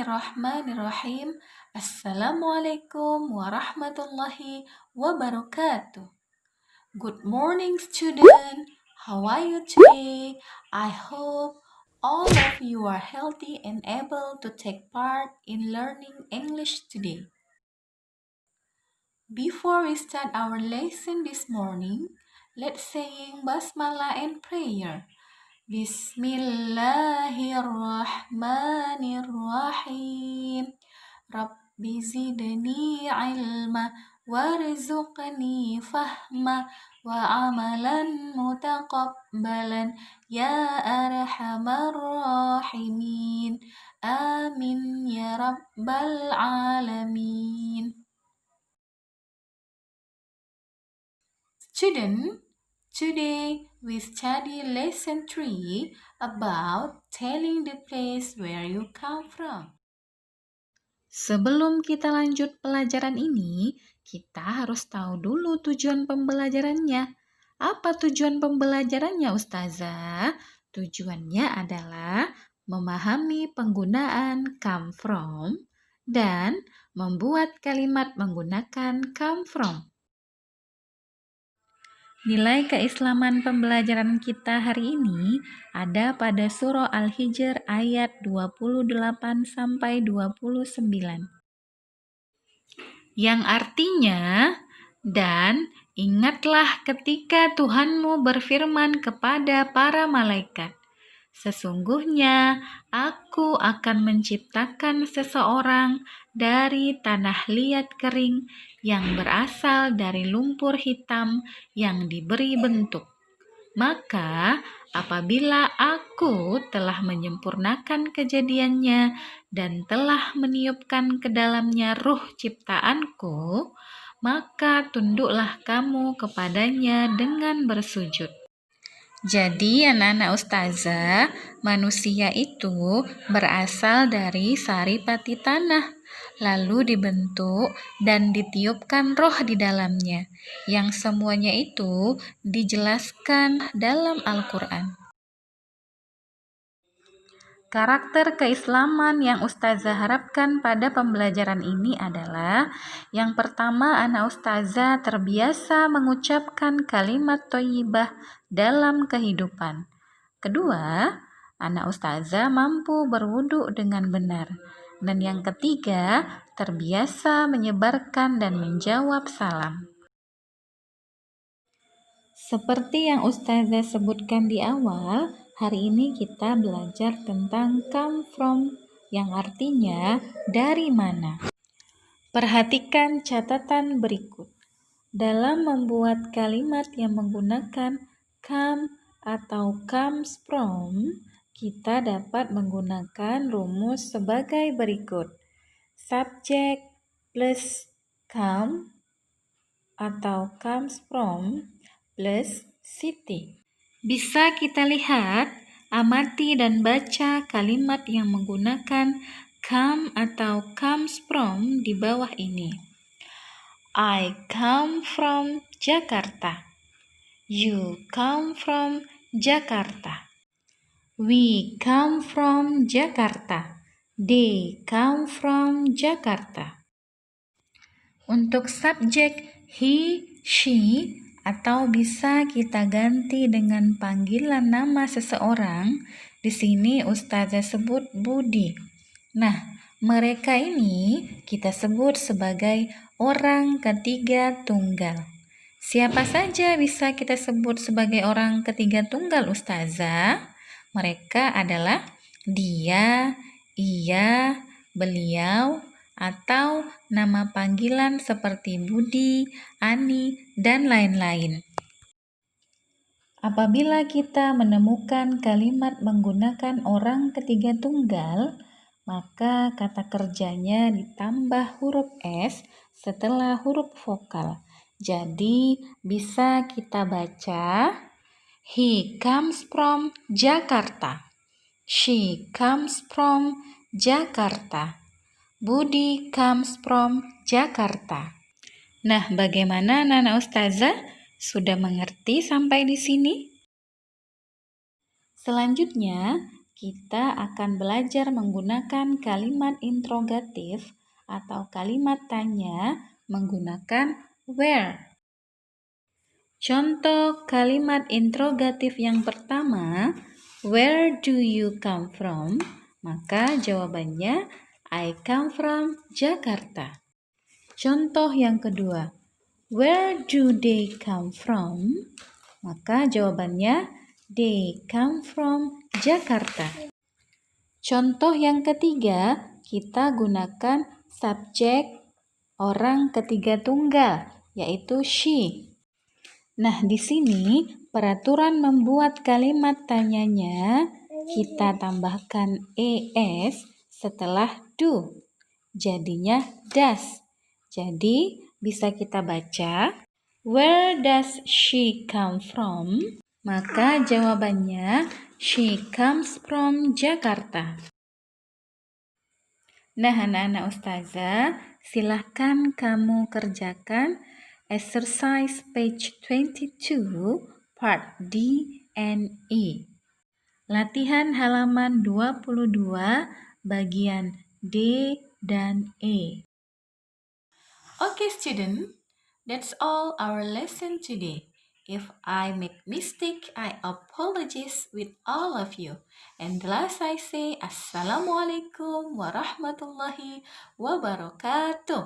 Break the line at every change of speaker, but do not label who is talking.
Bismillahirrahmanirrahim. Assalamualaikum warahmatullahi wabarakatuh. Good morning, student. How are you today? I hope all of you are healthy and able to take part in learning English today. Before we start our lesson this morning, let's sing Basmalah and prayer. Bismillahirrahmanirrahim. Rabbi zidni ilma warzuqni fahma wa amalan mutaqabbalan ya arhamar rahimin. Amin ya rabbal alamin. Student, today we study lesson 3 about telling the place where you come from. Sebelum kita lanjut pelajaran ini, kita harus tahu dulu tujuan pembelajarannya. Apa tujuan pembelajarannya, Ustazah? Tujuannya adalah memahami penggunaan come from dan membuat kalimat menggunakan come from. Nilai keislaman pembelajaran kita hari ini ada pada surah Al-Hijr ayat 28 sampai 29. Yang artinya, dan ingatlah ketika Tuhanmu berfirman kepada para malaikat, sesungguhnya aku akan menciptakan seseorang dari tanah liat kering yang berasal dari lumpur hitam yang diberi bentuk. Maka apabila aku telah menyempurnakan kejadiannya dan telah meniupkan ke dalamnya ruh ciptaanku, maka tunduklah kamu kepadanya dengan bersujud. Jadi anak-anak Ustazah, manusia itu berasal dari saripati tanah, lalu dibentuk dan ditiupkan roh di dalamnya, yang semuanya itu dijelaskan dalam Al-Quran. Karakter keislaman yang Ustazah harapkan pada pembelajaran ini adalah yang pertama, anak Ustazah terbiasa mengucapkan kalimat thayyibah dalam kehidupan. Kedua, anak Ustazah mampu berwudu dengan benar. Dan yang ketiga, terbiasa menyebarkan dan menjawab salam. Seperti yang Ustazah sebutkan di awal, hari ini kita belajar tentang come from, yang artinya dari mana. Perhatikan catatan berikut. Dalam membuat kalimat yang menggunakan come atau comes from, kita dapat menggunakan rumus sebagai berikut. Subjek plus come atau comes from plus city. Bisa kita lihat, amati dan baca kalimat yang menggunakan come atau comes from di bawah ini. I come from Jakarta. You come from Jakarta. We come from Jakarta. They come from Jakarta. Untuk subjek he, she, atau bisa kita ganti dengan panggilan nama seseorang. Di sini Ustazah sebut Budi. Nah, mereka ini kita sebut sebagai orang ketiga tunggal. Siapa saja bisa kita sebut sebagai orang ketiga tunggal, Ustazah? Mereka adalah dia, ia, beliau, atau nama panggilan seperti Budi, Ani, dan lain-lain. Apabila kita menemukan kalimat menggunakan orang ketiga tunggal, maka kata kerjanya ditambah huruf S setelah huruf vokal. Jadi bisa kita baca, he comes from Jakarta. She comes from Jakarta. Budi comes from Jakarta. Nah, bagaimana anak-anak Ustazah? Sudah mengerti sampai di sini? Selanjutnya, kita akan belajar menggunakan kalimat interrogatif atau kalimat tanya menggunakan where. Contoh kalimat interrogatif yang pertama, where do you come from? Maka jawabannya, I come from Jakarta. Contoh yang kedua, where do they come from? Maka jawabannya, they come from Jakarta. Contoh yang ketiga, kita gunakan subjek orang ketiga tunggal, yaitu she. Nah, di sini peraturan membuat kalimat tanyanya kita tambahkan es setelah do. Jadinya does. Jadi, bisa kita baca, where does she come from? Maka jawabannya, she comes from Jakarta. Nah, anak-anak ustazah, silahkan kamu kerjakan exercise page 22, part D and E. Latihan halaman 22, bagian D dan E. Okay, student, that's all our lesson today. If I make mistake, I apologize with all of you. And last I say, Assalamualaikum warahmatullahi wabarakatuh.